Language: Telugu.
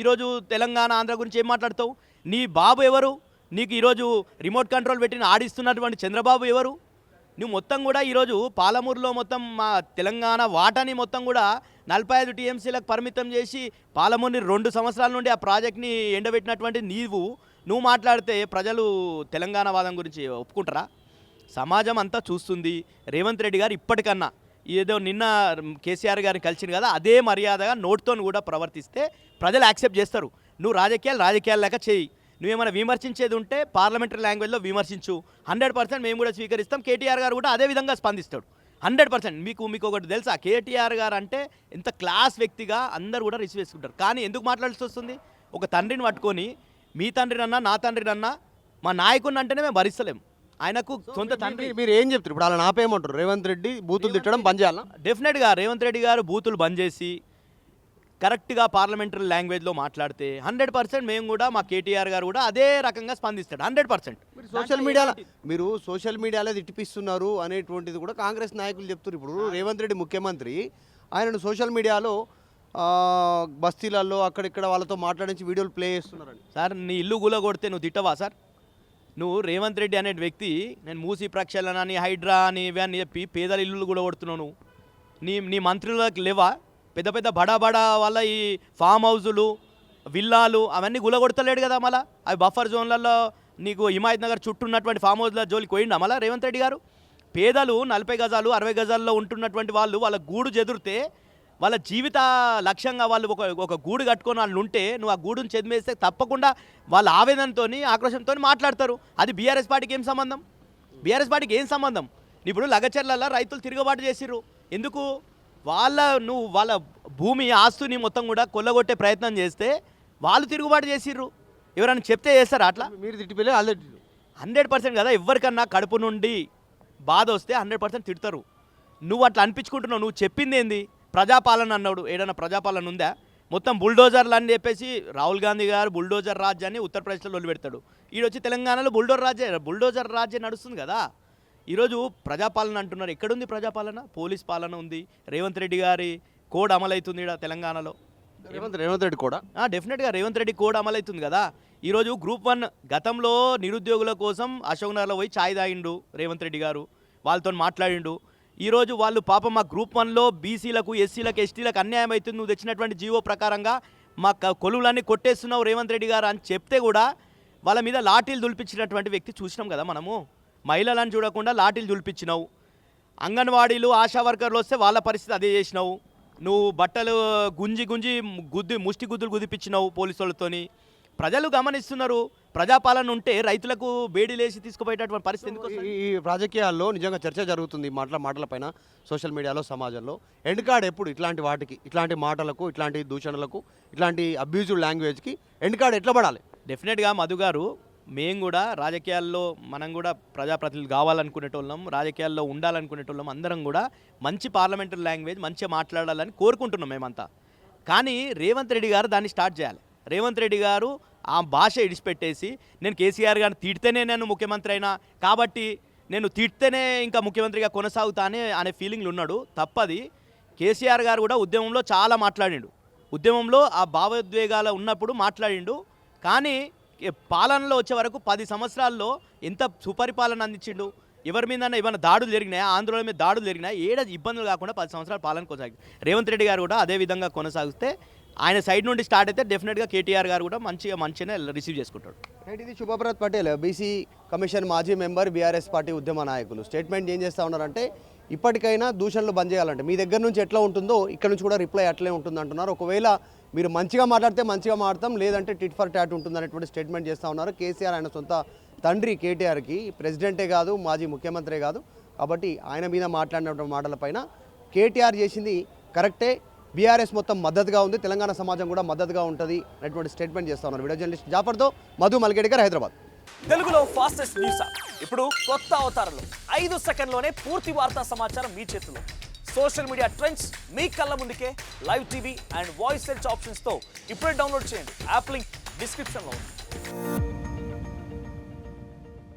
ఈరోజు తెలంగాణ ఆంధ్ర గురించి ఏం మాట్లాడతావు? నీ బాబు ఎవరు? నీకు ఈరోజు రిమోట్ కంట్రోల్ పెట్టి ఆడిస్తున్నటువంటి చంద్రబాబు ఎవరు? నువ్వు మొత్తం కూడా ఈరోజు పాలమూరులో మొత్తం మా తెలంగాణ వాటాని మొత్తం కూడా 45 టీఎంసీలకు పరిమితం చేసి పాలమూరుని 2 సంవత్సరాల నుండి ఆ ప్రాజెక్ట్ని ఎండబెట్టినటువంటి నువ్వు మాట్లాడితే ప్రజలు తెలంగాణ వాదం గురించి ఒప్పుకుంటారా? సమాజం అంతా చూస్తుంది. రేవంత్ రెడ్డి గారు ఇప్పటికన్నా ఏదో నిన్న కేసీఆర్ గారిని కలిసింది కదా, అదే మర్యాదగా నోట్తో కూడా ప్రవర్తిస్తే ప్రజలు యాక్సెప్ట్ చేస్తారు. నువ్వు రాజకీయాలు లేక చేయి. నువ్వేమైనా విమర్శించేది ఉంటే పార్లమెంటరీ లాంగ్వేజ్లో విమర్శించు. 100% మేము కూడా స్వీకరిస్తాం. కేటీఆర్ గారు కూడా అదే విధంగా స్పందిస్తాడు. 100%. మీకు ఒకటి తెలుసా, కేటీఆర్ గారు అంటే ఎంత క్లాస్ వ్యక్తిగా అందరూ కూడా రిసీవ్ చేసుకుంటారు. కానీ ఎందుకు మాట్లాడాల్సి వస్తుంది? ఒక తండ్రిని పట్టుకొని మీ తండ్రినన్నా నా తండ్రినన్నా మా నాయకుడిని అంటేనే మేము భరిస్తలేం. ఆయనకు సొంత తండ్రి. మీరు ఏం చెప్తారు ఇప్పుడు? అలా నాపేయమంటారు రేవంత్ రెడ్డి బూతులు తిట్టడం బంద్ చేయాలా? డెఫినెట్గా రేవంత్ రెడ్డి గారు బూతులు బంద్ చేసి కరెక్ట్గా పార్లమెంటరీ లాంగ్వేజ్లో మాట్లాడితే 100% మేము కూడా మా కేటీఆర్ గారు కూడా అదే రకంగా స్పందిస్తాడు. 100%. మీరు సోషల్ మీడియాలో తిట్టిపిస్తున్నారు అనేటువంటిది కూడా కాంగ్రెస్ నాయకులు చెప్తున్నారు. ఇప్పుడు రేవంత్ రెడ్డి ముఖ్యమంత్రి, ఆయనను సోషల్ మీడియాలో బస్తీలలో అక్కడిక్కడ వాళ్ళతో మాట్లాడించి వీడియోలు ప్లే చేస్తున్నారని. సార్ నీ ఇల్లు గుల కొడితే నువ్వు తిట్టవా సార్? నువ్వు రేవంత్ రెడ్డి అనే వ్యక్తి నేను మూసీ ప్రక్షాళన అని హైడ్రా అని ఇవన్నీ చెప్పి పేదల ఇల్లు కూడా కొడుతున్నావు. నీ మంత్రులకు లేవా? పెద్ద పెద్ద బడా వాళ్ళ ఈ ఫామ్ హౌజులు విల్లాలు అవన్నీ గులగొడతలేడు కదా. మళ్ళీ అవి బఫర్ జోన్లలో నీకు హిమాయత్ నగర్ చుట్టూ ఉన్నటువంటి ఫామ్ హౌస్ల జోలికి పోయిండా మళ్ళీ రేవంత్ రెడ్డి గారు? పేదలు 40 గజాలు 60 గజాల్లో ఉంటున్నటువంటి వాళ్ళ గూడు చెదిరితే వాళ్ళ జీవిత లక్ష్యంగా వాళ్ళు ఒక గూడు కట్టుకొని వాళ్ళు ఉంటే నువ్వు ఆ గూడుని చెదిమేస్తే తప్పకుండా వాళ్ళ ఆవేదనతో ఆక్రోశంతో మాట్లాడతారు. అది బీఆర్ఎస్ పార్టీకి ఏం సంబంధం? బీఆర్ఎస్ పార్టీకి ఏం సంబంధం? ఇప్పుడు లగచర్లలో రైతులు తిరుగుబాటు చేసిర్రు. ఎందుకు? వాళ్ళ భూమి ఆస్తుని మొత్తం కూడా కొల్లగొట్టే ప్రయత్నం చేస్తే వాళ్ళు తిరుగుబాటు చేసిర్రు. ఎవరైనా చెప్తే చేస్తారా అట్లా? మీరు తిట్టిపోలే ఆల్రెడీ 100% కదా. ఎవరికన్నా కడుపు నుండి బాధ వస్తే 100% తిడతారు. నువ్వు అట్లా అనిపించుకుంటున్నావు. నువ్వు చెప్పింది ఏంది? ప్రజాపాలన అన్నాడు. ఏదైనా ప్రజాపాలన ఉందా? మొత్తం బుల్డోజర్లు అని చెప్పేసి రాహుల్ గాంధీ గారు బుల్డోజర్ రాజ్యాన్ని ఉత్తరప్రదేశ్లో వదిలిపెడతాడు. ఈడొచ్చి తెలంగాణలో బుల్డోజర్ రాజ్యం నడుస్తుంది కదా. ఈరోజు ప్రజాపాలన అంటున్నారు. ఎక్కడుంది ప్రజాపాలన? పోలీస్ పాలన ఉంది. రేవంత్ రెడ్డి గారి కోడ్ అమలవుతుంది ఇక్కడ తెలంగాణలో. రేవంత్ రెడ్డి కూడా డెఫినెట్గా రేవంత్ రెడ్డి కోడ్ అమలవుతుంది కదా. ఈరోజు గ్రూప్ 1 గతంలో నిరుద్యోగుల కోసం అశోక్ నగర్లో పోయి ఛాయ్ తాగిండు రేవంత్ రెడ్డి గారు. వాళ్ళతో మాట్లాడిండు. ఈరోజు వాళ్ళు పాపం మా గ్రూప్ 1లో బీసీలకు ఎస్సీలకు ఎస్టీలకు అన్యాయం అవుతుంది, నువ్వు తెచ్చినటువంటి జీవో ప్రకారంగా మా కొలువులన్నీ కొట్టేస్తున్నావు రేవంత్ రెడ్డి గారు అని చెప్తే కూడా వాళ్ళ మీద లాఠీలు దులిపించినటువంటి వ్యక్తి చూసినాం కదా మనము. మహిళలను చూడకుండా లాఠీలు దులిపించినావు. అంగన్వాడీలు ఆశా వర్కర్లు వస్తే వాళ్ళ పరిస్థితి అదే చేసినావు. నువ్వు బట్టలు గుంజి ముష్టి గుద్దులు గుదిపించినావు పోలీసు వాళ్ళతోని. ప్రజలు గమనిస్తున్నారు. ప్రజాపాలన ఉంటే రైతులకు బేడీలేసి తీసుకుపోయేటటువంటి పరిస్థితి ఎందుకు? ఈ రాజకీయాల్లో నిజంగా చర్చ జరుగుతుంది మాటలపైన సోషల్ మీడియాలో, సమాజంలో. ఎండ్ కార్డ్ ఎప్పుడు ఇట్లాంటి వాటికి, ఇట్లాంటి మాటలకు, ఇట్లాంటి దూషణలకు, ఇట్లాంటి అబ్యూజివ్ లాంగ్వేజ్కి ఎండ్ కార్డ్ ఎట్లా పడాలి? డెఫినెట్గా మధు గారు, మేము కూడా రాజకీయాల్లో మనం కూడా ప్రజాప్రతినిధులు కావాలనుకునేటోళ్ళం, రాజకీయాల్లో ఉండాలనుకునేటోళ్ళం. అందరం కూడా మంచి పార్లమెంటరీ లాంగ్వేజ్ మంచిగా మాట్లాడాలని కోరుకుంటున్నాం మేమంతా. కానీ రేవంత్ రెడ్డి గారు దాన్ని స్టార్ట్ చేయాలి. రేవంత్ రెడ్డి గారు ఆ భాష ఇడిచిపెట్టేసి నేను కేసీఆర్ గారిని తిడితేనే నేను ముఖ్యమంత్రి అయినా కాబట్టి నేను తిడితేనే ఇంకా ముఖ్యమంత్రిగా కొనసాగుతానే అనే ఫీలింగ్లు ఉన్నాడు. తప్పది. కేసీఆర్ గారు కూడా ఉద్యమంలో చాలా మాట్లాడిండు. ఉద్యమంలో ఆ భావోద్వేగాలు ఉన్నప్పుడు మాట్లాడిండు. కానీ పాలనలో వచ్చే వరకు 10 సంవత్సరాల్లో ఎంత సుపరిపాలన అందించిండు? ఎవరి మీద ఏమైనా దాడులు జరిగినాయా? ఆందోళన మీద దాడులు జరిగినాయా? ఏడ ఇబ్బందులు కాకుండా 10 సంవత్సరాల పాలన కొనసాగింది. రేవంత్ రెడ్డి గారు కూడా అదే విధంగా కొనసాగిస్తే ఆయన సైడ్ నుండి స్టార్ట్ అయితే డెఫినెట్గా కేటీఆర్ గారు కూడా మంచిగా రిసీవ్ చేసుకుంటాడు. ఇది శుభభ్రత్ పటేల్, బీసీ కమిషన్ మాజీ మెంబర్, బీఆర్ఎస్ పార్టీ ఉద్యమ నాయకులు. స్టేట్మెంట్ ఏం చేస్తూ ఉన్నారంటే ఇప్పటికైనా దూషణలు బంద్ చేయాలంటే మీ దగ్గర నుంచి ఎట్లా ఉంటుందో ఇక్కడ నుంచి కూడా రిప్లై అట్లే ఉంటుంది అంటున్నారు. ఒకవేళ మీరు మంచిగా మాట్లాడితే మంచిగా మాట్లాడతాం, లేదంటే టిట్ ఫర్ టాట్ ఉంటుంది అనేటువంటి స్టేట్మెంట్ చేస్తూ ఉన్నారు. కేసీఆర్ ఆయన సొంత తండ్రి కేటీఆర్కి ప్రెసిడెంటే కాదు, మాజీ ముఖ్యమంత్రే కాదు. కాబట్టి ఆయన మీద మాట్లాడినటువంటి మాటలపైన కేటీఆర్ చేసింది కరెక్టే, బీఆర్ఎస్ మొత్తం మద్దతుగా ఉంది, తెలంగాణ సమాజం కూడా మద్దతుగా ఉంటుంది అనేటువంటి స్టేట్మెంట్ చేస్తూ ఉన్నారు. వీడియో జర్నలిస్ట్ జాఫర్తో మధు మల్గేడి గారు, హైదరాబాద్. తెలుగులో ఫాస్టెస్ట్ న్యూస్ ఇప్పుడు కొత్త అవతారంలో 5 సెకండ్లోనే పూర్తి వార్తా సమాచారం మీ చేతిలో. సోషల్ మీడియా ట్రెండ్స్ మీ కళ్ళ ముందుకే live TV and voice search ఆప్షన్స్తో ఇప్పుడే డౌన్లోడ్ చేయండి. యాప్ లింక్ డిస్క్రిప్షన్లో ఉంది.